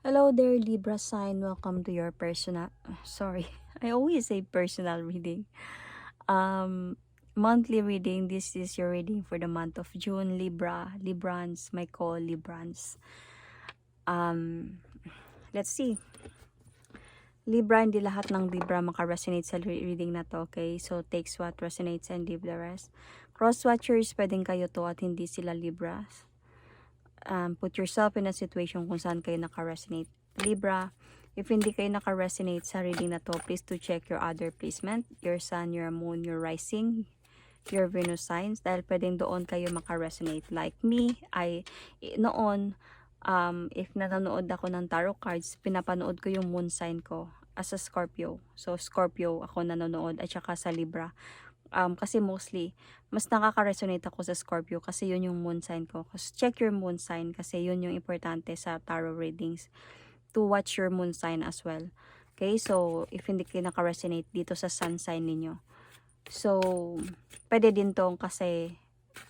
Hello there, Libra sign. Welcome to your personal, sorry, I always say personal reading. Monthly reading. This is your reading for the month of June, Librans, my co-Librans. Let's see. Libra, hindi lahat ng Libra makaresonate sa reading na to, okay? So, takes what resonates and leave the rest. Cross-watchers, pwedeng kayo to at hindi sila Libras. Put yourself in a situation kung saan kayo naka-resonate. Libra, if hindi kayo naka-resonate sa reading na to, please to check your other placement, your sun, your moon, your rising, your Venus signs, dahil pwedeng doon kayo maka-resonate. Like me, noon, if nanonood ako ng tarot cards, pinapanood ko yung moon sign ko as a Scorpio. So, Scorpio ako nanonood at saka sa Libra. Kasi mostly, mas nakaka-resonate ako sa Scorpio kasi yun yung moon sign ko. Check your moon sign kasi yun yung importante sa tarot readings. To watch your moon sign as well. Okay, so if hindi kayo naka-resonate dito sa sun sign ninyo. So, pwede din tong kasi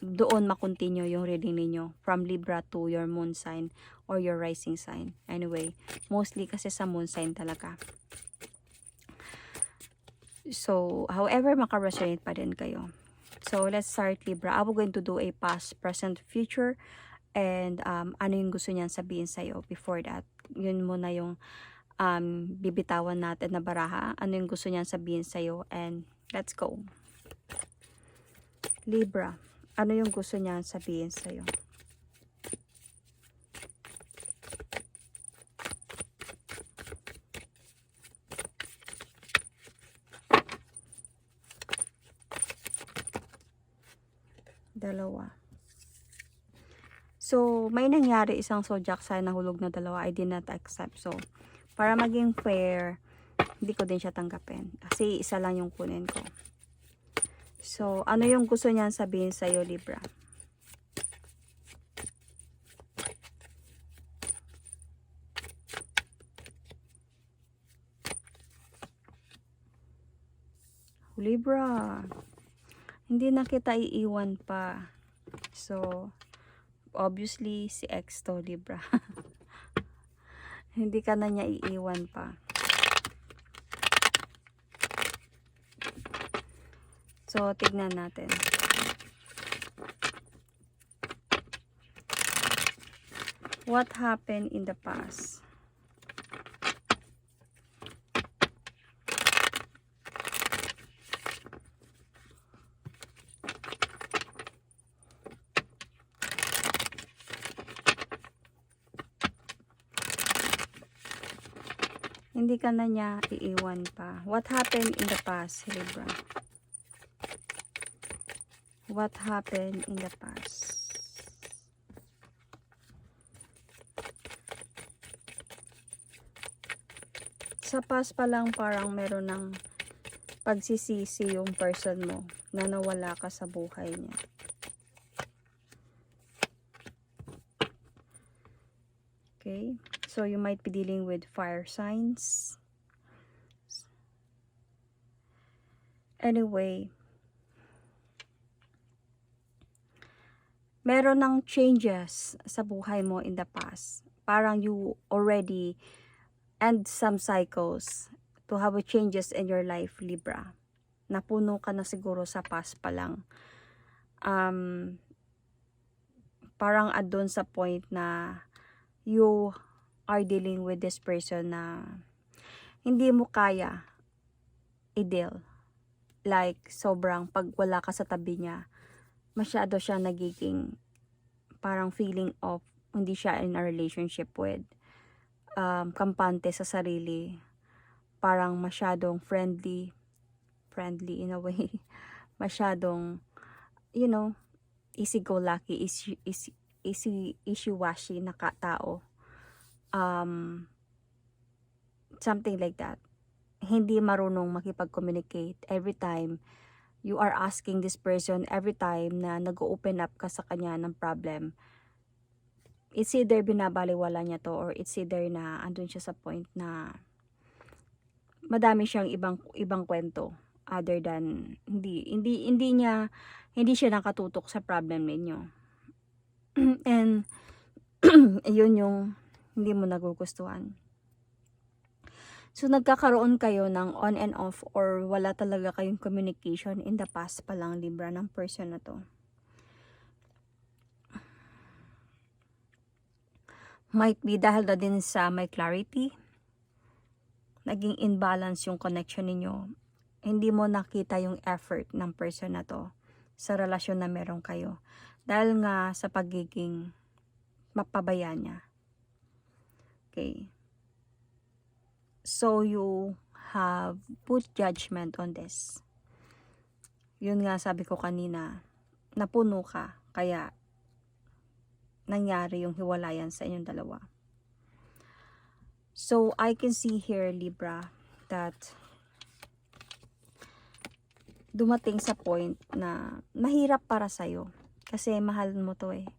doon makontinue yung reading ninyo from Libra to your moon sign or your rising sign. Anyway, mostly kasi sa moon sign talaga. So, however, maka-resonate pa din kayo. So, let's start Libra. I'm going to do a past, present, future. And ano yung gusto niyan sabihin sa'yo before that. Yun muna yung bibitawan natin na baraha. Ano yung gusto niyan sabihin sa'yo. And let's go. Libra, ano yung gusto niyan sabihin sa'yo? Dalawa. So, may nangyari isang zodiac sign na hulog na dalawa. I did not accept. So, para maging fair, hindi ko din siya tanggapin. Kasi isa lang yung kunin ko. So, ano yung gusto niyan sabihin sa'yo, Libra? Libra, hindi na kita iiwan pa. So, obviously, si ex to, Libra. Hindi ka na niya iiwan pa. So, tignan natin. What happened in the past? Hindi ka na niya iiwan pa. What happened in the past, Libra? What happened in the past? Sa past pa lang parang meron ng pagsisisi yung person mo na nawala ka sa buhay niya. Okay? So, you might be dealing with fire signs. Anyway, meron ng changes sa buhay mo in the past. Parang you already end some cycles to have a changes in your life, Libra. Napuno ka na siguro sa past pa lang. Parang adun sa point na you are dealing with this person na hindi mo kaya i-deal. Like, sobrang pag wala ka sa tabi niya, masyado siya nagiging parang feeling of hindi siya in a relationship with. Kampante sa sarili. Parang masyadong friendly in a way. Masyadong, you know, easy-go-lucky, easy-washy na tao. Something like that. Hindi marunong makipag-communicate every time you are asking this person, every time na nag-open up ka sa kanya ng problem. It's either binabaliwala niya to or it's either na andun siya sa point na madami siyang ibang kwento other than hindi siya nakatutok sa problem ninyo. And yun yung hindi mo nagugustuhan. So, nagkakaroon kayo ng on and off or wala talaga kayong communication in the past pa lang, Libra, ng person na to. Might be dahil na din sa may clarity, naging imbalance yung connection ninyo. Hindi mo nakita yung effort ng person na to sa relasyon na meron kayo. Dahil nga sa pagiging mapabaya niya. Okay. So, you have put judgment on this. Yun nga sabi ko kanina, napuno ka, kaya nangyari yung hiwalayan sa inyong dalawa. So, I can see here, Libra, that dumating sa point na mahirap para sa'yo. Kasi mahal mo to eh.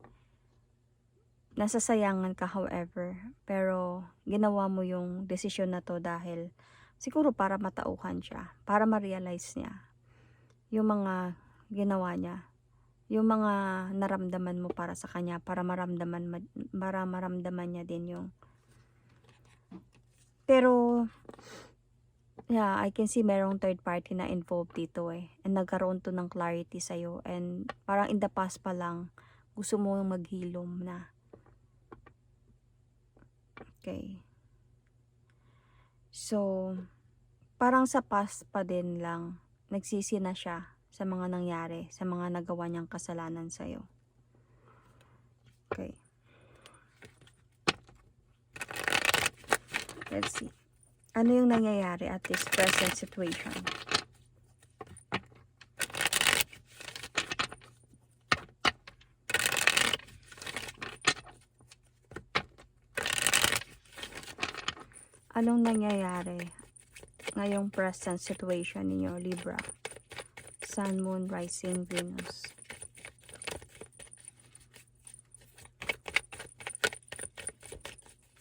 Nasasayangan ka, however, pero ginawa mo yung desisyon na to dahil siguro para matauhan siya, para ma-realize niya yung mga ginawa niya, yung mga naramdaman mo para sa kanya, para maramdaman niya din yung. Pero yeah, I can see merong third party na involved dito eh, and nagkaroon to ng clarity sa'yo, and parang in the past pa lang gusto mo maghilom na. Okay. So, parang sa past pa din lang, nagsisi na siya sa mga nangyari, sa mga nagawa niyang kasalanan sa'yo. Okay. Let's see. Ano yung nangyayari at this present situation? Anong nangyayari ngayong present situation ninyo, Libra? Sun, Moon, Rising, Venus.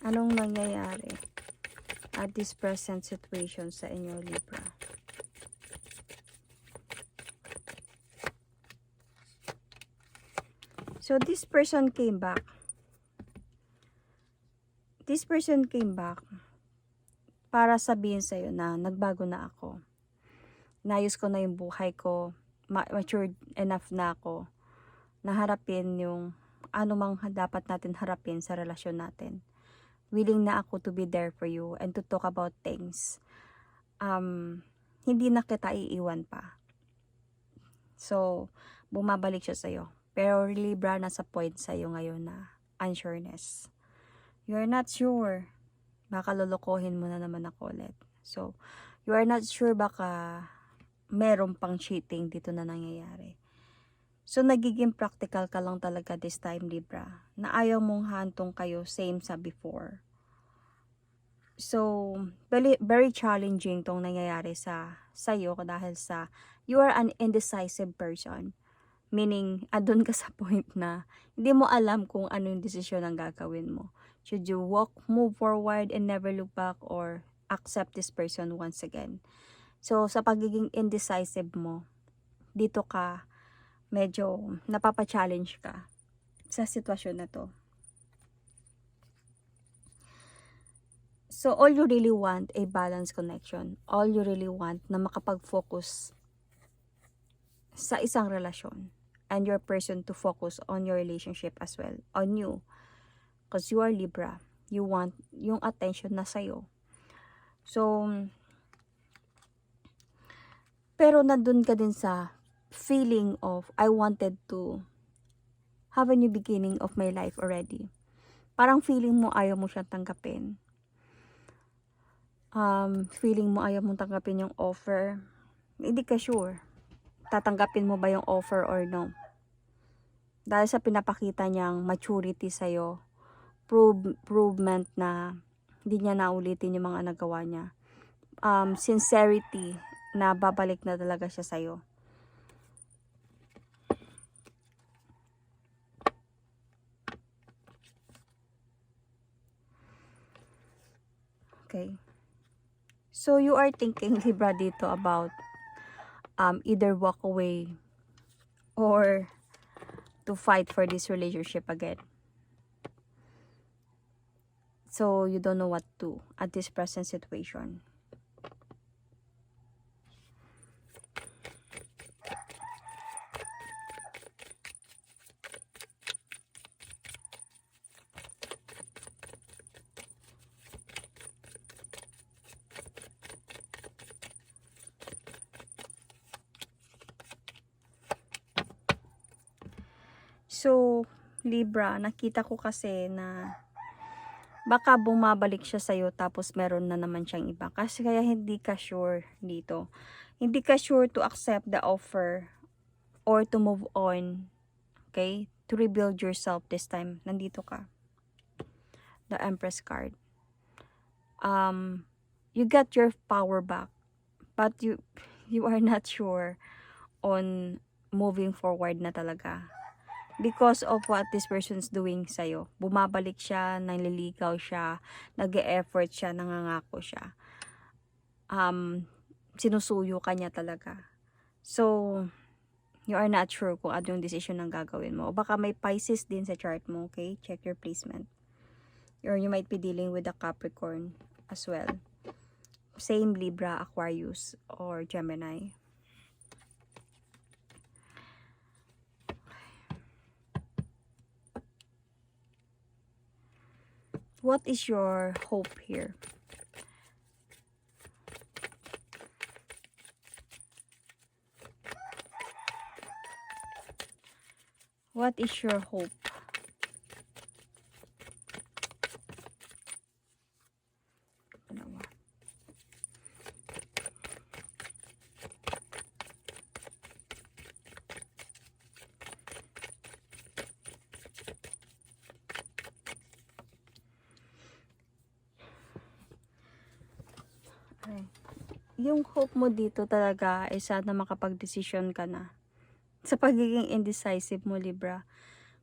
Anong nangyayari at this present situation sa inyo, Libra? So, this person came back. This person came back para sabihin sa'yo na nagbago na ako. Naayos ko na yung buhay ko. Matured enough na ako na harapin yung anumang dapat natin harapin sa relasyon natin. Willing na ako to be there for you and to talk about things. Hindi na kita iiwan pa. So, bumabalik siya sa'yo. Pero Libra, nasa point sa'yo ngayon na unsureness. You're not sure. Baka lolokohin mo na naman ako ulit. So, you are not sure, baka meron pang cheating dito na nangyayari. So, nagiging practical ka lang talaga this time, Libra, na ayaw mong hantong kayo same sa before. So, very challenging tong nangyayari sa'yo dahil sa you are an indecisive person. Meaning, adun ka sa point na hindi mo alam kung ano yung desisyon ang gagawin mo. Should you move forward and never look back, or accept this person once again? So, sa pagiging indecisive mo, dito ka, medyo napapa-challenge ka sa sitwasyon na to. So, all you really want a balanced connection. All you really want na makapag-focus sa isang relasyon. And your person to focus on your relationship as well. On you. Because you are Libra. You want yung attention na sa'yo. So, pero nandun ka din sa feeling of, I wanted to have a new beginning of my life already. Parang feeling mo ayaw mo siyang tanggapin. Feeling mo ayaw mong tanggapin yung offer. Hindi ka sure. Tatanggapin mo ba yung offer or no? Dahil sa pinapakita niyang maturity sa'yo, provement na hindi niya naulitin yung mga nagawa niya. Sincerity na babalik na talaga siya sa'yo. Okay. So, you are thinking, Libra, dito about either walk away or to fight for this relationship again. So, you don't know what to at this present situation. So, Libra, nakita ko kasi na baka bumabalik siya sa'yo tapos meron na naman siyang iba. Kasi kaya hindi ka sure dito. Hindi ka sure to accept the offer or to move on. Okay? To rebuild yourself this time. Nandito ka. The Empress card. You got your power back. But you are not sure on moving forward na talaga. Because of what this person's doing sa'yo. Bumabalik siya, nanliligaw siya, nag-e-effort siya, nangangako siya. Sinusuyo ka niya talaga. So, you are not sure kung ano yung decision ng gagawin mo. O baka may Pisces din sa chart mo, okay? Check your placement. Or you might be dealing with a Capricorn as well. Same Libra, Aquarius, or Gemini. What is your hope here? What is your hope? Okay. Yung hope mo dito talaga ay sana makapag-desisyon ka na. Sa pagiging indecisive mo, Libra,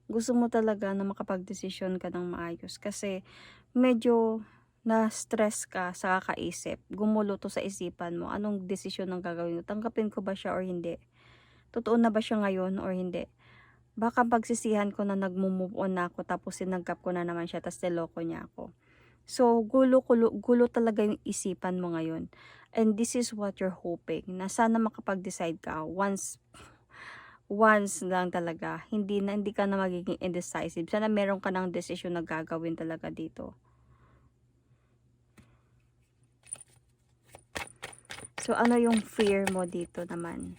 gusto mo talaga na makapag-desisyon ka ng maayos. Kasi medyo na-stress ka sa kakaisip. Gumulo to sa isipan mo. Anong desisyon ang gagawin mo? Tanggapin ko ba siya or hindi? Totoo na ba siya ngayon or hindi? Baka pagsisihan ko na nag-move on na ako tapos sinagkap ko na naman siya tapos niloko niya ako. So, gulo talaga yung isipan mo ngayon. And this is what you're hoping, na sana makapag-decide ka once lang talaga. Hindi ka na magiging indecisive. Sana meron ka ng decision na gagawin talaga dito. So, ano yung fear mo dito naman?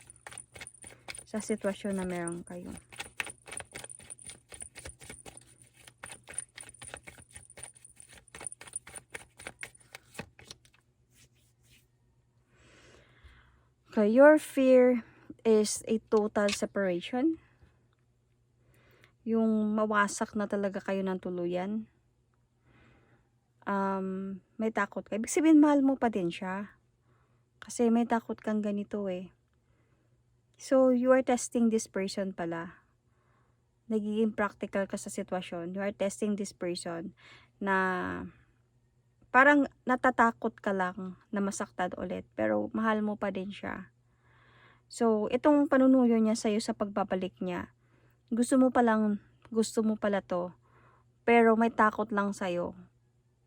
Sa sitwasyon na meron kayo. Okay, your fear is a total separation. Yung mawasak na talaga kayo ng tuluyan. May takot ka. Ibig sabihin, mahal mo pa din siya. Kasi may takot kang ganito eh. So, you are testing this person pala. Nagiging practical ka sa sitwasyon. You are testing this person na parang natatakot ka lang na masaktan ulit. Pero mahal mo pa din siya. So, itong panunuyo niya sa'yo sa pagbabalik niya, gusto mo pala to. Pero may takot lang sa'yo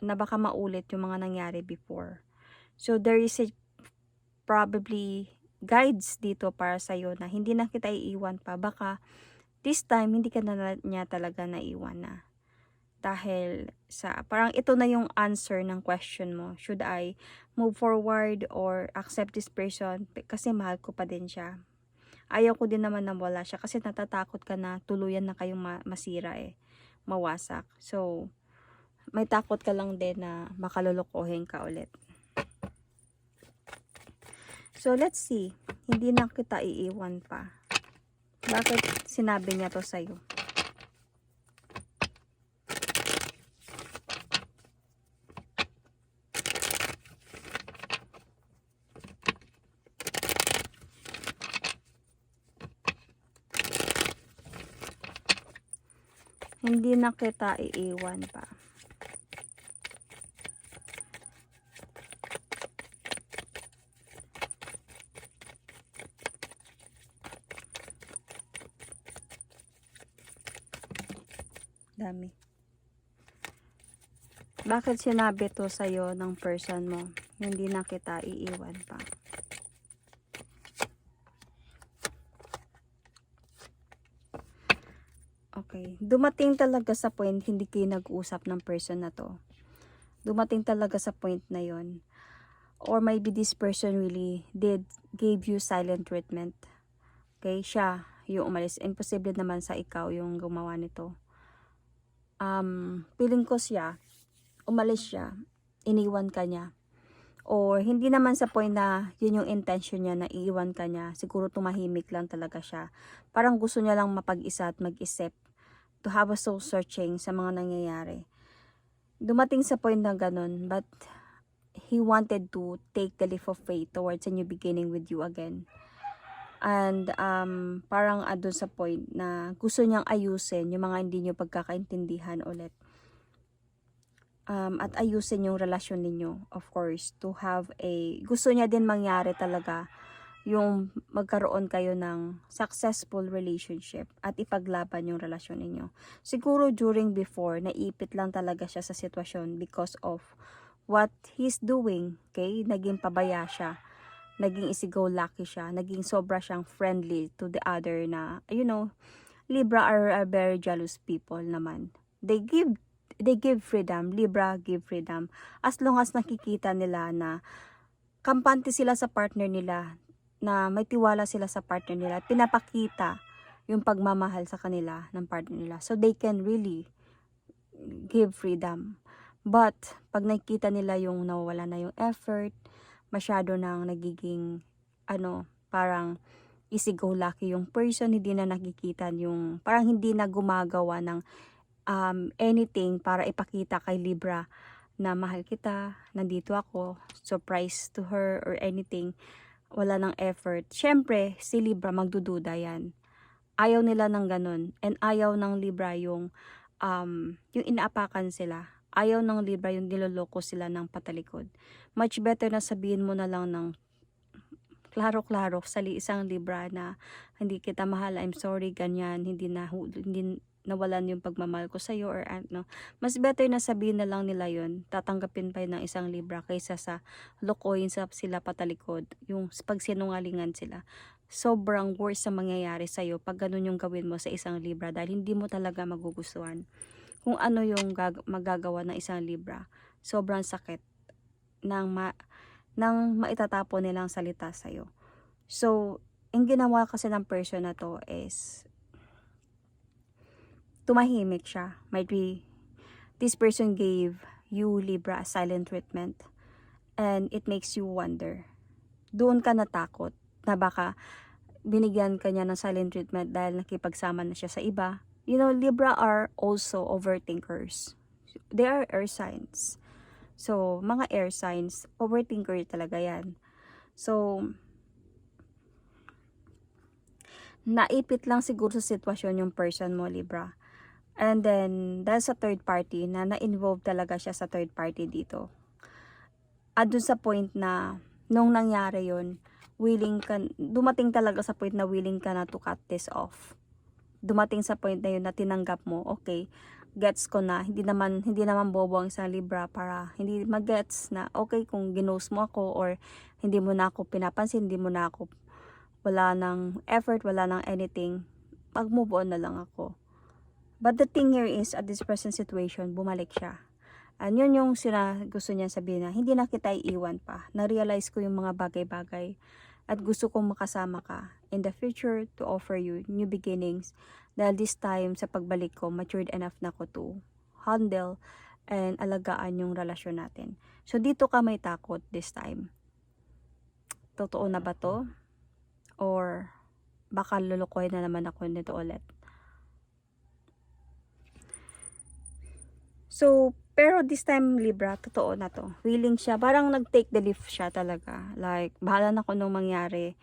na baka maulit yung mga nangyari before. So, there is probably guides dito para sa'yo na hindi na kita iiwan pa. Baka this time, hindi ka na niya talaga naiwan na. Dahil parang ito na yung answer ng question mo. Should I move forward or accept this person? Kasi mahal ko pa din siya. Ayaw ko din naman na wala siya kasi natatakot ka na tuluyan na kayong masira eh. Mawasak. So, may takot ka lang din na makalulukuhin ka ulit. So, let's see. Hindi na kita iiwan pa. Bakit sinabi niya to sa'yo? Hindi na kita iiwan pa. Dami. Bakit sinabi to sa'yo ng person mo? Hindi na kita iiwan pa. Okay. Dumating talaga sa point, hindi kayo nag-usap ng person na to. Dumating talaga sa point na yon. Or maybe this person really gave you silent treatment. Okay? Siya yung umalis. Imposible naman sa ikaw yung gumawa nito. Feeling ko siya, umalis siya, iniwan ka niya. Or hindi naman sa point na yun yung intention niya na iiwan ka niya. Siguro tumahimik lang talaga siya. Parang gusto niya lang mapag-isa at mag-isip. To have a soul searching sa mga nangyayari. Dumating sa point na ganun, but he wanted to take the leap of faith towards a new beginning with you again. And parang doon sa point na gusto niyang ayusin yung mga hindi niyo pagkakaintindihan ulit. At ayusin yung relasyon ninyo, of course, to have gusto niya din mangyari talaga yung magkaroon kayo ng successful relationship at ipaglaban yung relasyon ninyo. Siguro during before, naipit lang talaga siya sa sitwasyon because of what he's doing, okay? Naging pabaya siya, naging easygo-lucky siya, naging sobra siyang friendly to the other na, you know, Libra are very jealous people naman. They give freedom, Libra give freedom, as long as nakikita nila na kampante sila sa partner nila, na may tiwala sila sa partner nila, pinapakita yung pagmamahal sa kanila ng partner nila. So they can really give freedom. But pag nakikita nila yung nawawala na yung effort, masyado nang nagiging parang easy-go-lucky yung person, hindi na nakikita yung parang hindi na gumagawa ng anything para ipakita kay Libra na mahal kita, nandito ako, surprise to her or anything. Wala ng effort. Syempre, si Libra magdududa yan. Ayaw nila ng ganun. And ayaw ng Libra yung inaapakan sila. Ayaw ng Libra yung niloloko sila ng patalikod. Much better na sabihin mo na lang ng klaro-klaro sa isang Libra na hindi kita mahal, I'm sorry, ganyan, hindi nawalan yung pagmamahal ko sa'yo or mas better na sabihin na lang nila yun, tatanggapin pa yun ng isang Libra kaysa sa lokohin sila patalikod, yung pagsinungalingan sila. Sobrang worst sa mangyayari sa'yo pag ganun yung gawin mo sa isang Libra dahil hindi mo talaga magugustuhan kung ano yung magagawa ng isang Libra. Sobrang sakit ng maitatapon nilang salita sa'yo. So, ang ginawa kasi ng person na to is tumahimik siya. Might be, this person gave you, Libra, a silent treatment. And it makes you wonder. Doon ka natakot na baka binigyan ka niya ng silent treatment dahil nakipagsama na siya sa iba. You know, Libra are also overthinkers. They are air signs. So, mga air signs, overthinker talaga yan. So, naipit lang siguro sa sitwasyon yung person mo, Libra. And then, dahil sa third party, na na-involve talaga siya sa third party dito. At dun sa point na, nung nangyari yun, dumating talaga sa point na willing ka na to cut this off. Dumating sa point na yun na tinanggap mo, okay, gets ko na, hindi naman bobo ang isang Libra para hindi mag-gets na, okay, kung ginost mo ako or hindi mo na ako pinapansin, wala nang effort, wala nang anything, mag-move on na lang ako. But the thing here is, at this present situation, bumalik siya. And yun yung gusto niya sabihin na, hindi na kita iiwan pa. Na-realize ko yung mga bagay-bagay. At gusto kong makasama ka in the future to offer you new beginnings. Dahil this time, sa pagbalik ko, matured enough na ko to handle and alagaan yung relasyon natin. So, dito ka may takot this time. Totoo na ba to? Or baka lulukoy na naman ako nito ulit. So, pero this time, Libra, totoo na to. Willing siya. Parang nag-take the leap siya talaga. Like, bahala na kung nung mangyari.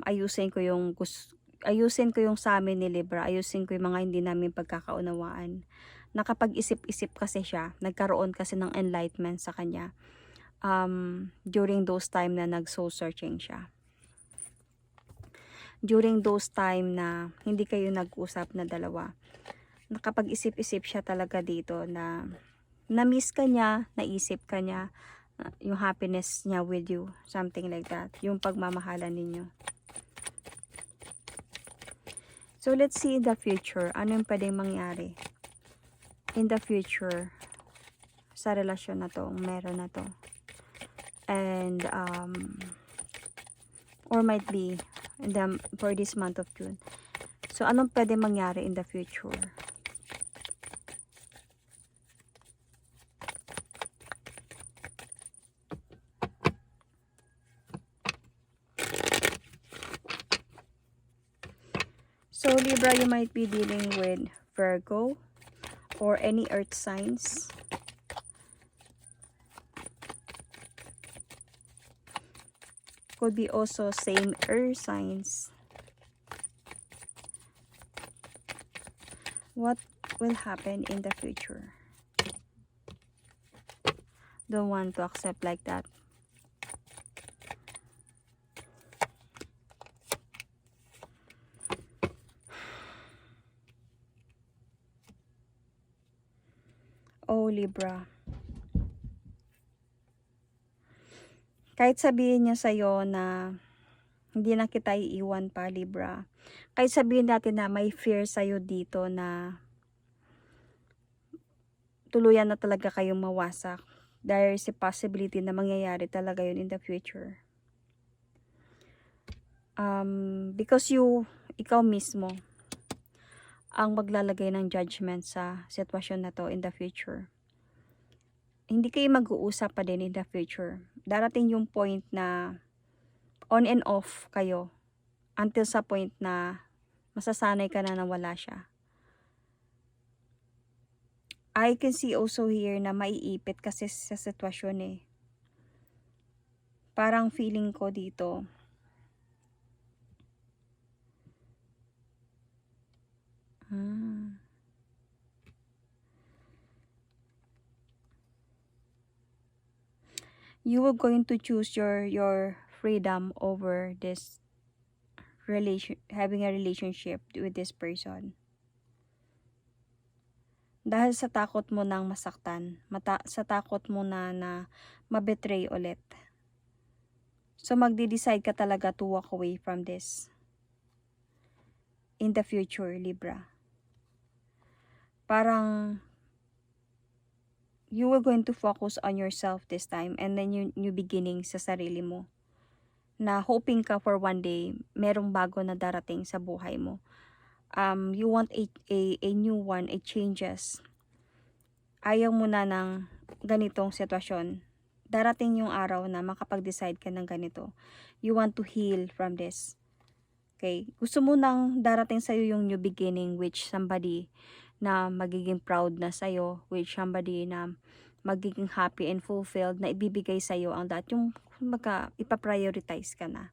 Ayusin ko yung sa amin ni Libra. Ayusin ko yung mga hindi namin pagkakaunawaan. Nakapag-isip-isip kasi siya. Nagkaroon kasi ng enlightenment sa kanya. During those time na nag-soul searching siya. During those time na hindi kayo nag-usap na dalawa. Nakapag-isip-isip siya talaga dito na Na-miss ka niya, naisip ka niya, yung happiness niya with you, something like that, yung pagmamahalan ninyo. So let's see in the future, ano yung pwedeng mangyari in the future sa relasyon na to, meron na to. And or might be for this month of June. So anong pwedeng mangyari in the future? So Libra, you might be dealing with Virgo or any earth signs. Could be also same earth signs. What will happen in the future? Don't want to accept like that. Oh, Libra. Kahit sabihin niya sa'yo na hindi na kita iiwan pa, Libra. Kahit sabihin natin na may fear sa'yo dito na tuluyan na talaga kayong mawasak. There is a possibility na mangyayari talaga yun in the future. Because ikaw mismo, ang maglalagay ng judgment sa sitwasyon na to in the future. Hindi kayo mag-uusap pa din in the future. Darating yung point na on and off kayo until sa point na masasanay ka na wala siya. I can see also here na maiipit kasi sa sitwasyon eh. Parang feeling ko dito, you are going to choose your freedom over this having a relationship with this person. Dahil sa takot mo nang masaktan, sa takot mo na mabetray ulit. So magde-decide ka talaga to walk away from this in the future, Libra. Parang you are going to focus on yourself this time and then yung new beginning sa sarili mo. Na hoping ka for one day, merong bago na darating sa buhay mo. You want a new one, a changes. Ayaw mo na ng ganitong sitwasyon. Darating yung araw na makapag-decide ka ng ganito. You want to heal from this. Okay? Gusto mo nang darating sa'yo yung new beginning, which somebody na magiging proud na sa'yo, which somebody na magiging happy and fulfilled, na ibibigay sa'yo ang lahat, yung ipaprioritize ka na.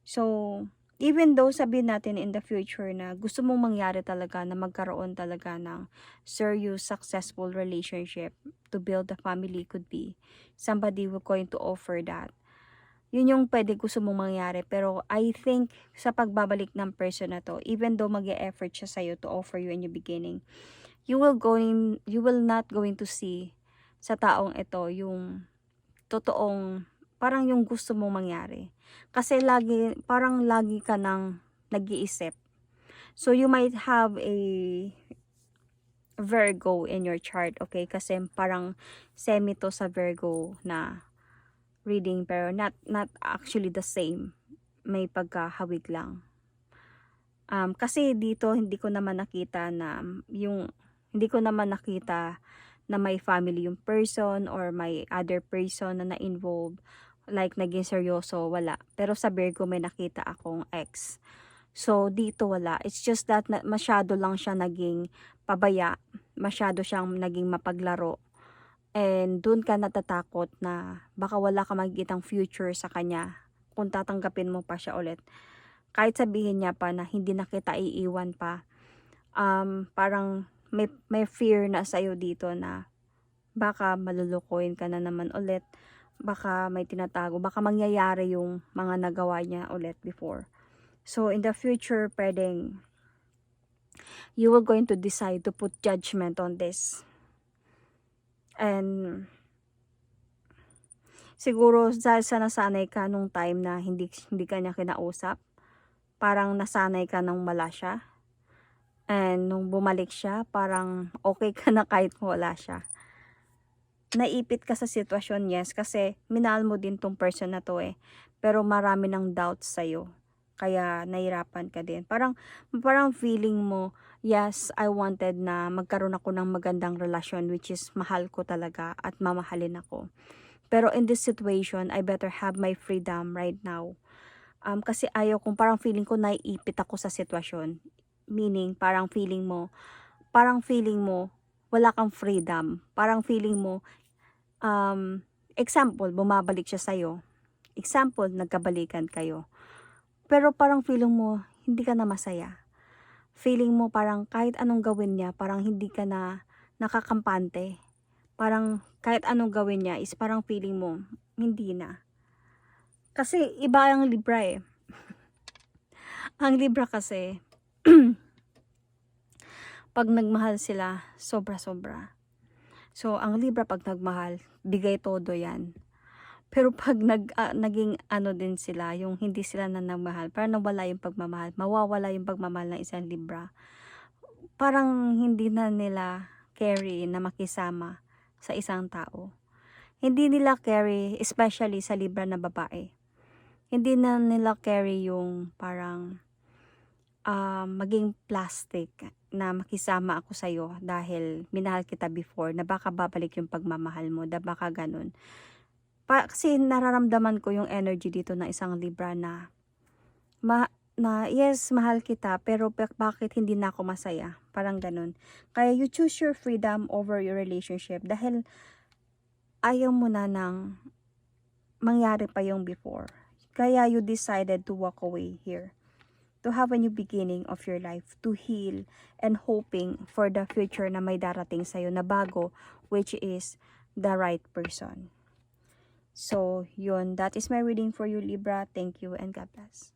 So, even though sabihin natin in the future na gusto mong mangyari talaga na magkaroon talaga ng serious, successful relationship to build a family, could be somebody who going to offer that. Yun yung pwede gusto mong mangyari. Pero I think sa pagbabalik ng person na to, even though mag-e-effort siya sa'yo to offer you a new beginning, you will not going to see sa taong ito yung totoong, parang yung gusto mong mangyari. Kasi parang lagi ka nang nag-iisip. So you might have a Virgo in your chart, okay? Kasi parang semi to sa Virgo na reading, pero not actually the same. May pagkahawig lang. Kasi dito hindi ko naman nakita na na may family yung person or may other person na na-involve, like naging seryoso, wala. Pero sa Virgo may nakita akong ex. So dito wala. It's just that masyado lang siya naging pabaya, masyado siyang naging mapaglaro. And dun ka natatakot na baka wala ka makikitang future sa kanya kung tatanggapin mo pa siya ulit. Kahit sabihin niya pa na hindi na kita iiwan pa, parang may fear na sa'yo dito na baka malulukuin ka na naman ulit, baka may tinatago, baka mangyayari yung mga nagawa niya ulit before. So in the future, pwedeng you will going to decide to put judgment on this. And siguro dahil sa nasanay ka nung time na hindi ka niya kinausap, parang nasanay ka nang wala siya. And nung bumalik siya, parang okay ka na kahit wala siya. Naipit ka sa sitwasyon, yes, kasi minahal mo din tong person na to eh. Pero marami ng doubts sa'yo. Kaya nahirapan ka din. Parang feeling mo, yes, I wanted na magkaroon ako ng magandang relasyon, which is mahal ko talaga at mamahalin ako. Pero in this situation, I better have my freedom right now. Kasi ayaw kong, parang feeling ko naiipit ako sa sitwasyon. Meaning, parang feeling mo, wala kang freedom. Parang feeling mo, example, bumabalik siya sa'yo. Example, nagkabalikan kayo. Pero parang feeling mo, hindi ka na masaya. Feeling mo parang kahit anong gawin niya, parang hindi ka na nakakampante. Parang kahit anong gawin niya is parang feeling mo, hindi na. Kasi iba ang Libra eh. Ang Libra kasi, pag nagmahal sila, sobra-sobra. So, ang Libra pag nagmahal, bigay todo yan. Pero pag naging ano din sila, yung hindi sila na nagmahal, parang nawala yung pagmamahal, mawawala yung pagmamahal ng isang Libra. Parang hindi na nila carry na makisama sa isang tao. Hindi nila carry, especially sa Libra na babae. Hindi na nila carry yung parang maging plastic na makisama ako sa'yo dahil minahal kita before, na baka babalik yung pagmamahal mo, na baka ganun. Kasi nararamdaman ko yung energy dito ng isang Libra na yes, mahal kita, pero bakit hindi na ako masaya? Parang ganun. Kaya you choose your freedom over your relationship dahil ayaw mo na nang mangyari pa yung before. Kaya you decided to walk away here, to have a new beginning of your life, to heal, and hoping for the future na may darating sa'yo na bago, which is the right person. So, yun. That is my reading for you, Libra. Thank you and God bless.